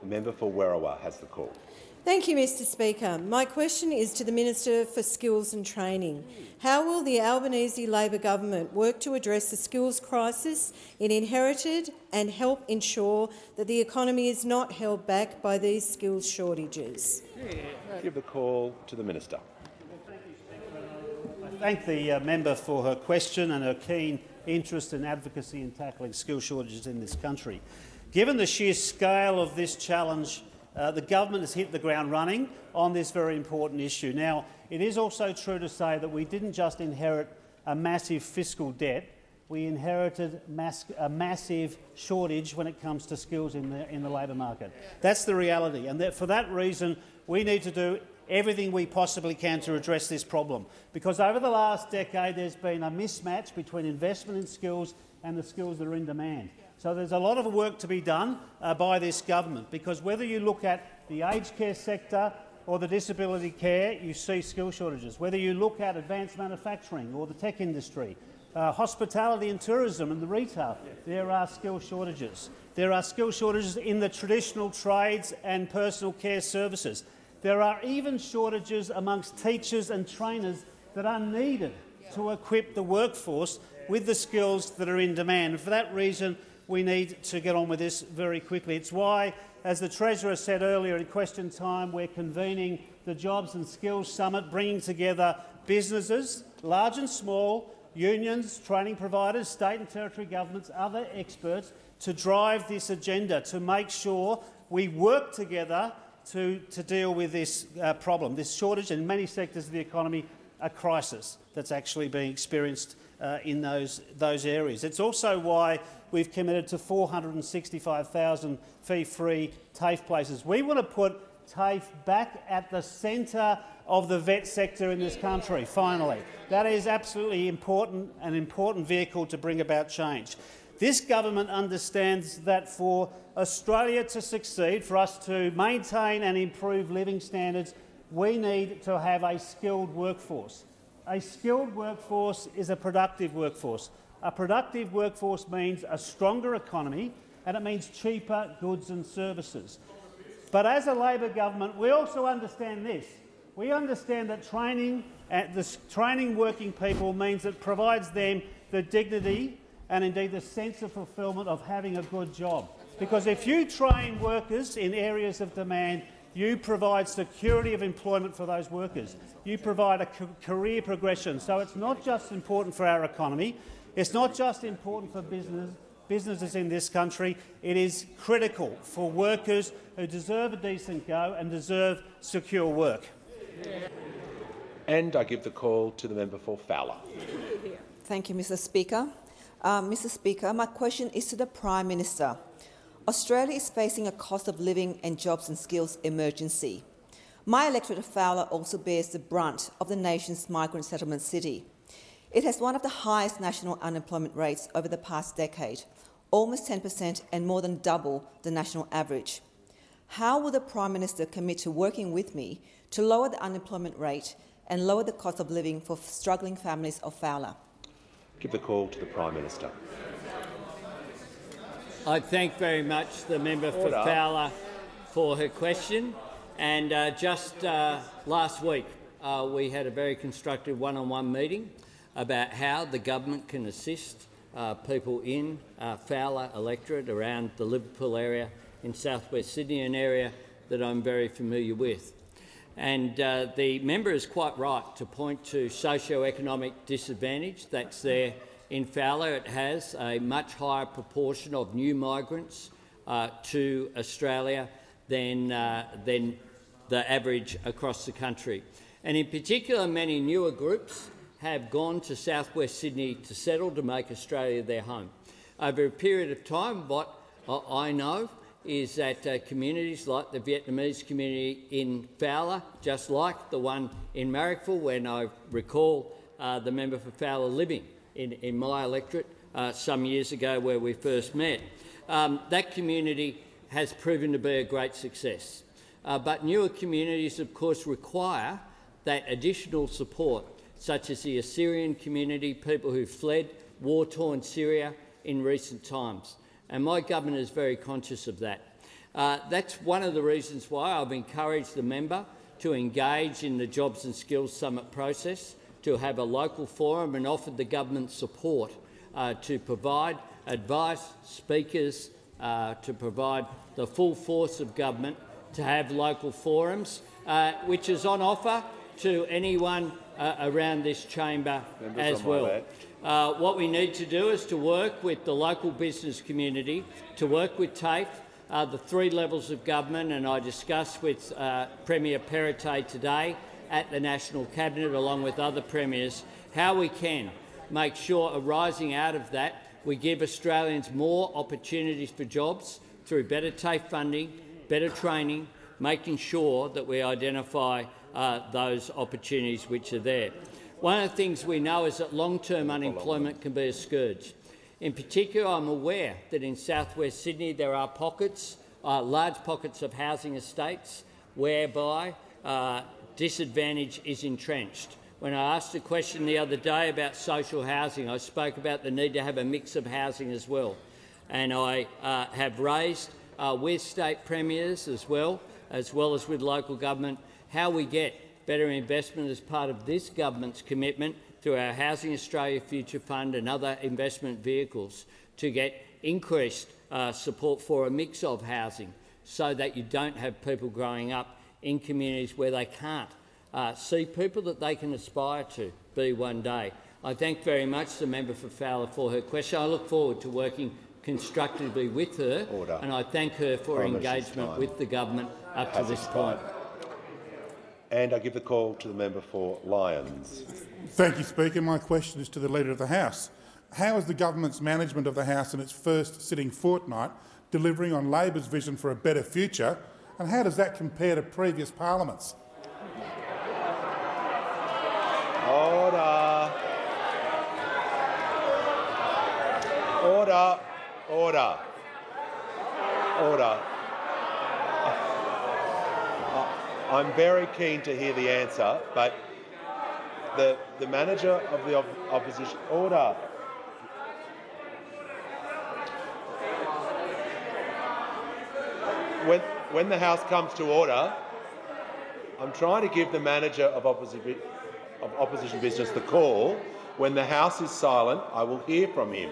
the member for Werriwa has the call. Thank you, Mr Speaker. My question is to the Minister for Skills and Training. How will the Albanese Labor government work to address the skills crisis it inherited and help ensure that the economy is not held back by these skills shortages? I give the call to the minister. I thank the member for her question and her keen interest and advocacy in tackling skill shortages in this country. Given the sheer scale of this challenge, the government has hit the ground running on this very important issue. Now, it is also true to say that we didn't just inherit a massive fiscal debt, we inherited a massive shortage when it comes to skills in the labour market. That's the reality, and for that reason we need to do everything we possibly can to address this problem, because over the last decade there's been a mismatch between investment in skills and the skills that are in demand. So there's a lot of work to be done by this government, because whether you look at the aged care sector or the disability care, you see skill shortages. Whether you look at advanced manufacturing or the tech industry, hospitality and tourism and the retail, there are skill shortages. There are skill shortages in the traditional trades and personal care services. There are even shortages amongst teachers and trainers that are needed to equip the workforce with the skills that are in demand. And for that reason, we need to get on with this very quickly. It's why, as the Treasurer said earlier in question time, we're convening the Jobs and Skills Summit, bringing together businesses, large and small, unions, training providers, state and territory governments, other experts, to drive this agenda, to make sure we work together to deal with this problem, this shortage in many sectors of the economy, a crisis that's actually being experienced in those areas. It's also why we've committed to 465,000 fee-free TAFE places. We want to put TAFE back at the centre of the vet sector in this country, finally. That is absolutely important, an important vehicle to bring about change. This government understands that for Australia to succeed, for us to maintain and improve living standards, we need to have a skilled workforce. A skilled workforce is a productive workforce. A productive workforce means a stronger economy, and it means cheaper goods and services. But as a Labor government, we also understand this. We understand that training working people means it provides them the dignity and indeed the sense of fulfilment of having a good job. Because if you train workers in areas of demand, you provide security of employment for those workers. You provide a career progression. So it's not just important for our economy, it's not just important for businesses in this country, it is critical for workers who deserve a decent go and deserve secure work. And I give the call to the member for Fowler. Thank you, Mr Speaker. Mr Speaker, my question is to the Prime Minister. Australia is facing a cost of living and jobs and skills emergency. My electorate of Fowler also bears the brunt of the nation's migrant settlement city. It has one of the highest national unemployment rates over the past decade, almost 10% and more than double the national average. How will the Prime Minister commit to working with me to lower the unemployment rate and lower the cost of living for struggling families of Fowler? Give the call to the Prime Minister. I thank very much the member for Fowler for her question. And just last week we had a very constructive one-on-one meeting about how the government can assist people in Fowler electorate around the Liverpool area in south-west Sydney, an area that I'm very familiar with. And the member is quite right to point to socio-economic disadvantage that's there in Fowler. It has a much higher proportion of new migrants to Australia than the average across the country. And in particular, many newer groups have gone to south-west Sydney to settle, to make Australia their home. Over a period of time, what I know is that communities like the Vietnamese community in Fowler, just like the one in Marrickville, when I recall the member for Fowler living in my electorate some years ago where we first met, that community has proven to be a great success. But newer communities, of course, require that additional support, such as the Assyrian community, people who fled war-torn Syria in recent times. And my government is very conscious of that. That's one of the reasons why I've encouraged the member to engage in the Jobs and Skills Summit process, to have a local forum, and offered the government support to provide advice, speakers, to provide the full force of government to have local forums, which is on offer to anyone around this chamber as well. What we need to do is to work with the local business community, to work with TAFE, the three levels of government, and I discussed with Premier Perrottet today at the National Cabinet, along with other premiers, how we can make sure, arising out of that, we give Australians more opportunities for jobs through better TAFE funding, better training, making sure that we identify those opportunities which are there. One of the things we know is that long-term unemployment can be a scourge. In particular, I'm aware that in south-west Sydney there are pockets, large pockets of housing estates whereby disadvantage is entrenched. When I asked a question the other day about social housing, I spoke about the need to have a mix of housing as well. And I have raised with state premiers as well as with local government, how we get better investment as part of this government's commitment through our Housing Australia Future Fund and other investment vehicles to get increased support for a mix of housing, so that you don't have people growing up in communities where they can't see people that they can aspire to be one day. I thank very much the member for Fowler for her question. I look forward to working constructively with her, and I thank her for her engagement with the government up to this point. And I give the call to the member for Lyons. Thank you, Speaker. My question is to the Leader of the House. How is the government's management of the House in its first sitting fortnight delivering on Labor's vision for a better future, and how does that compare to previous parliaments? Order. Order. Order. Order. I'm very keen to hear the answer, but the manager of the opposition... Order. When the House comes to order, I'm trying to give the manager of opposition business the call. When the House is silent, I will hear from him.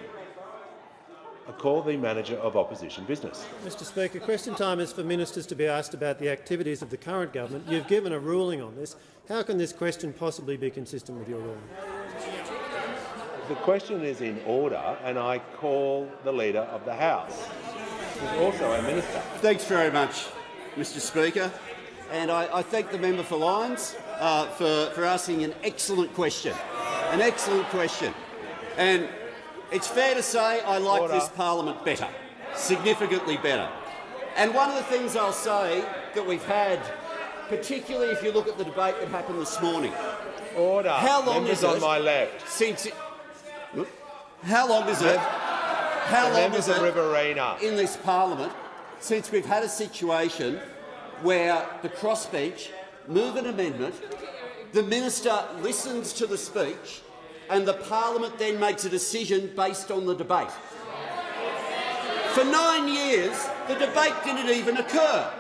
I call the manager of opposition business. Mr Speaker, question time is for ministers to be asked about the activities of the current government. You've given a ruling on this. How can this question possibly be consistent with your ruling? The question is in order, and I call the Leader of the House, who's also a minister. Thanks very much, Mr Speaker. And I thank the member for Lyons for asking an excellent question. An excellent question. And it's fair to say I like this parliament better, significantly better. And one of the things I'll say that we've had, particularly if you look at the debate that happened this morning. Order. How long Members is it on my left. Since how long is it? How long is it in this parliament since we've had a situation where the crossbench move an amendment the minister listens to the speech and the parliament then makes a decision based on the debate. For 9 years, the debate didn't even occur.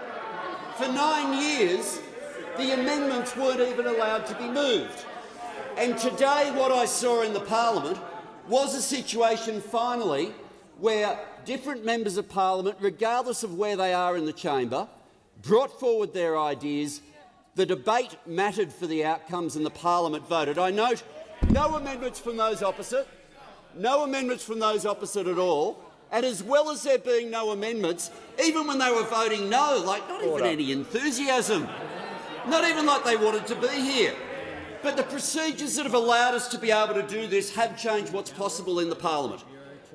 For 9 years, the amendments weren't even allowed to be moved. And today what I saw in the parliament was a situation, finally, where different members of parliament, regardless of where they are in the chamber, brought forward their ideas. The debate mattered for the outcomes and the parliament voted. I note no amendments from those opposite, no amendments from those opposite at all, and as well as there being no amendments, even when they were voting no, like not even any enthusiasm, not even like they wanted to be here. But the procedures that have allowed us to be able to do this have changed what's possible in the parliament.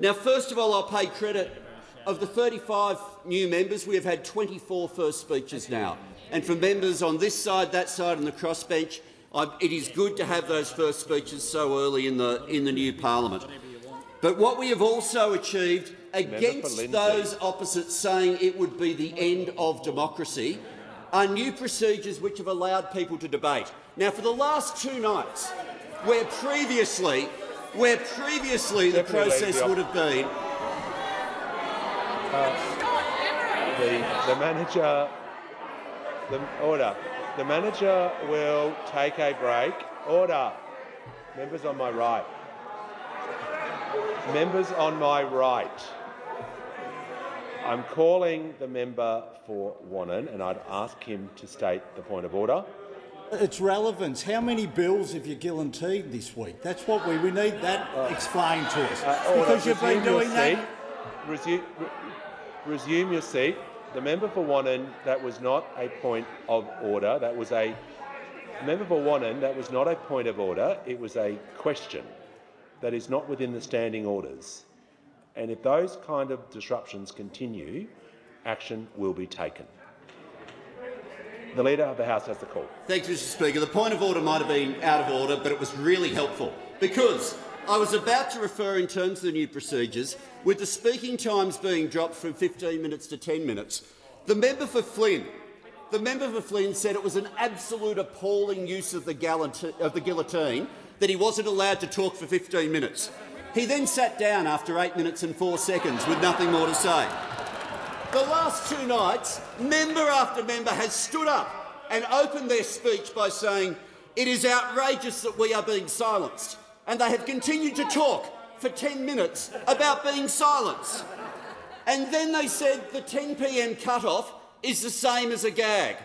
Now, first of all, I'll pay credit. Of the 35 new members, we have had 24 first speeches now. And for members on this side, that side and the crossbench, it is good to have those first speeches so early in the new parliament. But what we have also achieved, against those opposites saying it would be the end of democracy, are new procedures which have allowed people to debate. Now, for the last 2 nights, where previously the process would have been The manager will take a break. Order. Members on my right. Members on my right. I'm calling the member for Wannon, and I'd ask him to state the point of order. It's relevance. How many bills have you guaranteed this week? That's what we need that explained to us. Because you've been doing that. Resume your seat. The member for Wannon, that was not a point of order. That was a member for Wannon. That was not a point of order. It was a question that is not within the standing orders. And if those kind of disruptions continue, action will be taken. The Leader of the House has the call. Thanks, Mr Speaker. The point of order might have been out of order, but it was really helpful because I was about to refer in terms of the new procedures, with the speaking times being dropped from 15 minutes to 10 minutes. The member for Flynn said it was an absolute appalling use of the guillotine that he wasn't allowed to talk for 15 minutes. He then sat down after 8 minutes and 4 seconds with nothing more to say. The last 2 nights, member after member has stood up and opened their speech by saying it is outrageous that we are being silenced, and they have continued to talk for 10 minutes about being silenced. And then they said the 10 p.m. cut-off is the same as a gag,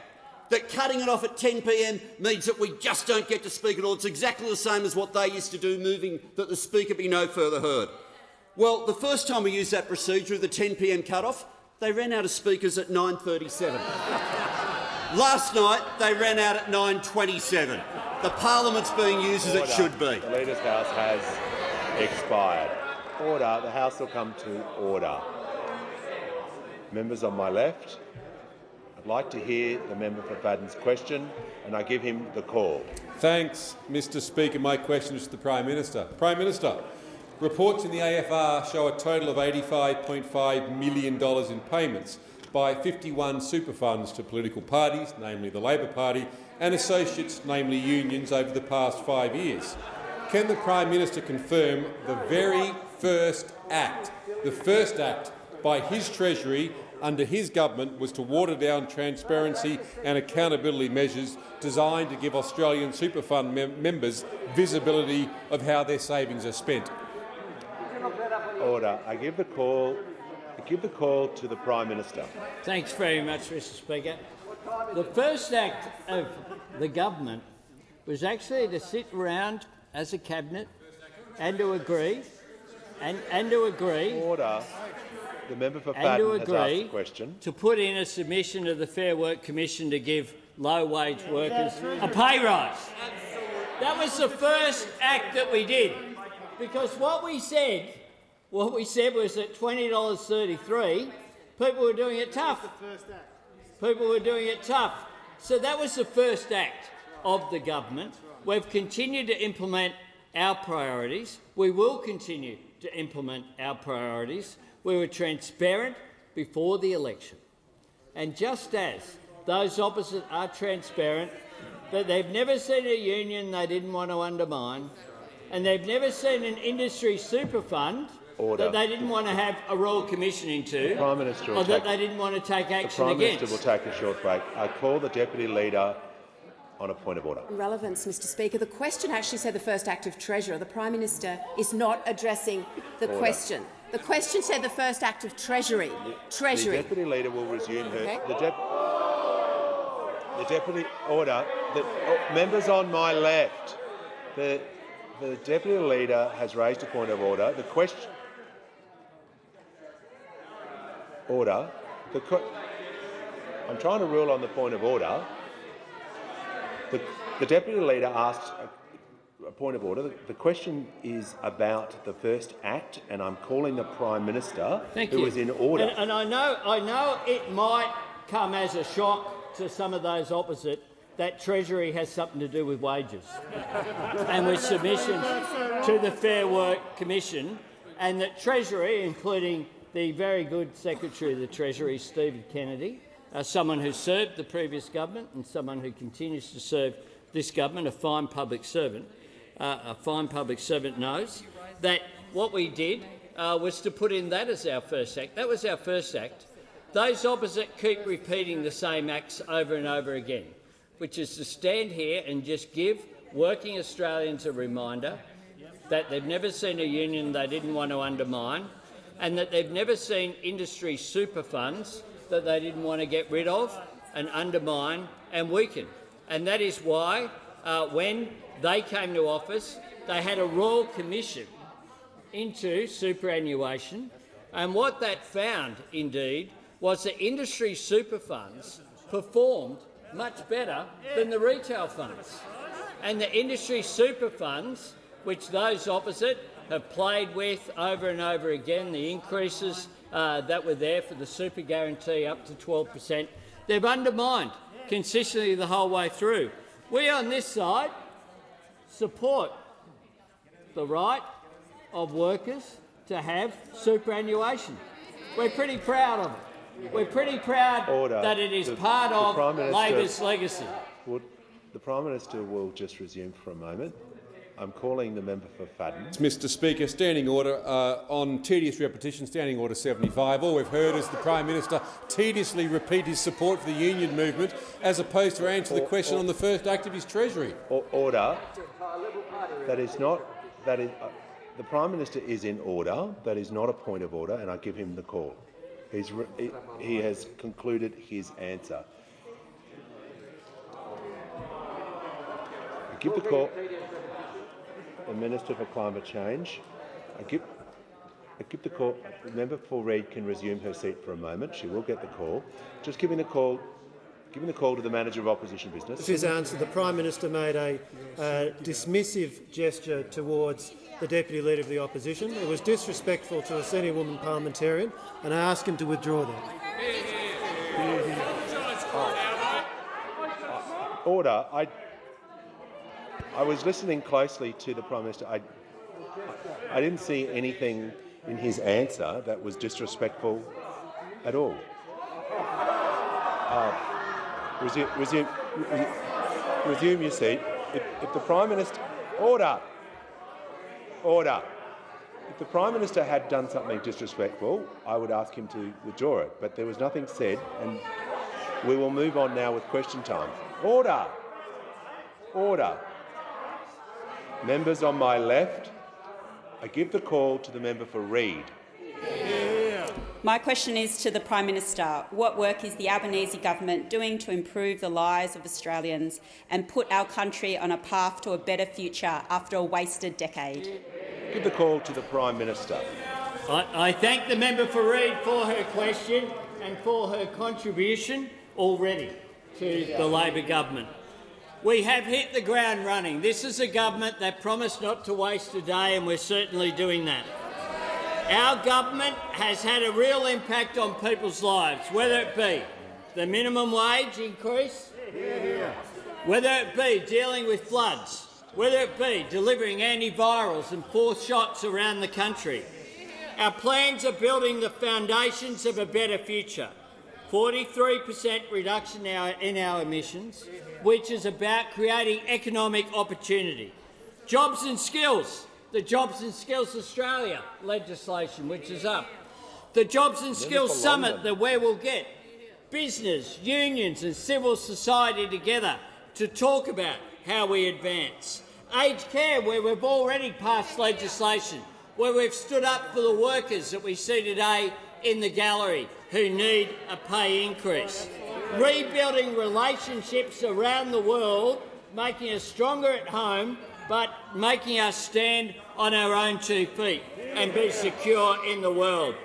that cutting it off at 10 p.m. means that we just don't get to speak at all. It's exactly the same as what they used to do, moving that the Speaker be no further heard. Well, the first time we used that procedure of the 10 p.m. cut-off, they ran out of speakers at 9:37. Last night, they ran out at 9:27. The parliament's being used as it should be. The Leader's House has expired. Order. The House will come to order. Members on my left, I'd like to hear the member for Fadden's question, and I give him the call. Thanks, Mr Speaker. My question is to the Prime Minister. Prime Minister, reports in the AFR show a total of $85.5 million in payments by 51 super funds to political parties, namely the Labor Party, and associates, namely unions, over the past 5 years. Can the Prime Minister confirm the very first act by his Treasury under his government was to water down transparency and accountability measures designed to give Australian super fund members visibility of how their savings are spent? Order. I give the call to the Prime Minister. Thanks very much, Mr Speaker. The first act of the government was actually to sit around as a cabinet and to agree Order. The member for Fadden has asked a question. To put in a submission to the Fair Work Commission to give low-wage workers a pay rise. That was the first act that we did, because what we said was that $20.33, people were doing it tough. People were doing it tough. So that was the first act of the government. We've continued to implement our priorities. We will continue to implement our priorities. We were transparent before the election. And just as those opposite are transparent, that they've never seen a union they didn't want to undermine, and they've never seen an industry super fund that they didn't want to have a Royal Commission into, Prime Minister or that they didn't want to take action against. The Prime Minister will take a short break. I call the Deputy Leader on a point of order. Relevance, Mr Speaker. The question actually said the first active treasurer. The Prime Minister is not addressing the question. The question said the first act of Treasury. The Deputy Leader will resume her. The Deputy Order. Members on my left. The Deputy Leader has raised a point of order. The question. Order. I'm trying to rule on the point of order. The Deputy Leader asked a point of order. The question is about the first act, and I'm calling the Prime Minister, who is in order. And I know it might come as a shock to some of those opposite that Treasury has something to do with wages and with submissions to the Fair Work Commission, and that Treasury, including the very good Secretary of the Treasury, Stephen Kennedy, someone who served the previous government and someone who continues to serve this government, a fine public servant, knows that what we did was to put in that as our first act. That was our first act. Those opposite keep repeating the same acts over and over again, which is to stand here and just give working Australians a reminder that they've never seen a union they didn't want to undermine, and that they've never seen industry super funds that they didn't want to get rid of and undermine and weaken. And that is why, when they came to office, they had a Royal Commission into superannuation, and what that found, indeed, was that industry super funds performed much better than the retail funds. And the industry super funds, which those opposite have played with over and over again, the increases that were there for the super guarantee up to 12%, they've undermined consistently the whole way through. We on this side support the right of workers to have superannuation. We're pretty proud of it. We're pretty proud that it is part of Labor's legacy. The Prime Minister will just resume for a moment. I'm calling the member for Fadden. Mr Speaker, standing order on tedious repetition, standing order 75. All we've heard is the Prime Minister tediously repeat his support for the union movement as opposed to answer the question on the first act of his Treasury. Order. That is not. That is. The Prime Minister is in order. That is not a point of order, and I give him the call. He has concluded his answer. I give the call. The Minister for Climate Change. I give the call. The member for Reid can resume her seat for a moment. She will get the call. Just giving the call to the Manager of Opposition Business. His answer. The Prime Minister made a dismissive gesture towards the Deputy Leader of the Opposition. It was disrespectful to a senior woman parliamentarian, and I ask him to withdraw that. Order. I was listening closely to the Prime Minister. I didn't see anything in his answer that was disrespectful at all. Resume your seat. If the Prime Minister... Order! If the Prime Minister had done something disrespectful, I would ask him to withdraw it. But there was nothing said, and we will move on now with question time. Order! Members on my left, I give the call to the member for Reid. My question is to the Prime Minister. What work is the Albanese government doing to improve the lives of Australians and put our country on a path to a better future after a wasted decade? Give the call to the Prime Minister. I thank the member for Reid for her question and for her contribution already to the Labor government. We have hit the ground running. This is a government that promised not to waste a day, and we're certainly doing that. Our government has had a real impact on people's lives, whether it be the minimum wage increase, whether it be dealing with floods, whether it be delivering antivirals and fourth shots around the country. Our plans are building the foundations of a better future. 43% reduction in our emissions, which is about creating economic opportunity. Jobs and skills, the Jobs and Skills Australia legislation, which is up. The Jobs and Skills Summit, where we'll get business, unions and civil society together to talk about how we advance. Aged care, where we've already passed legislation, where we've stood up for the workers that we see today in the gallery who need a pay increase. Rebuilding relationships around the world, making us stronger at home, but making us stand on our own 2 feet and be secure in the world.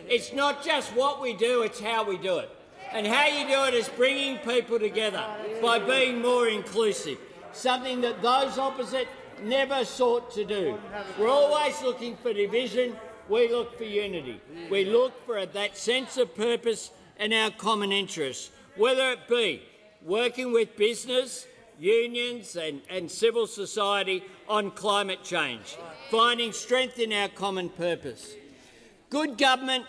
It's not just what we do, it's how we do it. And how you do it is bringing people together by being more inclusive, something that those opposite never sought to do. We're always looking for division, we look for unity. We look for that sense of purpose and our common interests, whether it be working with business, unions and civil society on climate change, finding strength in our common purpose. Good government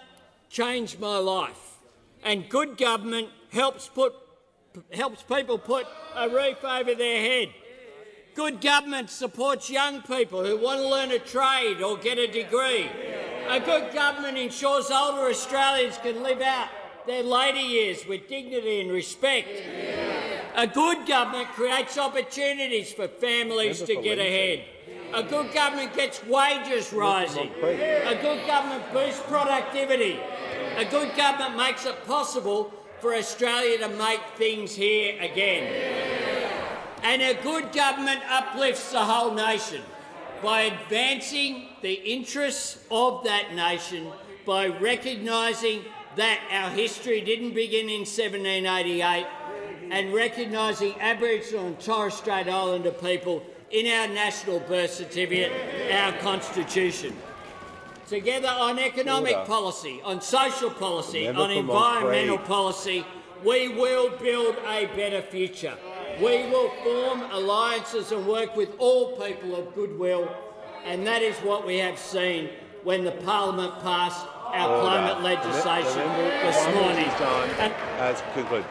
changed my life, and good government helps people put a roof over their head. Good government supports young people who want to learn a trade or get a degree. A good government ensures older Australians can live out their later years with dignity and respect. A good government creates opportunities for families to get ahead. A good government gets wages rising. A good government boosts productivity. A good government makes it possible for Australia to make things here again. And a good government uplifts the whole nation by advancing the interests of that nation, by recognising that our history didn't begin in 1788 and recognising Aboriginal and Torres Strait Islander people in our national birth certificate, our constitution. Together on economic policy, on social policy, on environmental policy, we will build a better future. We will form alliances and work with all people of goodwill, and that is what we have seen when the parliament passed our climate legislation this morning. Has concluded.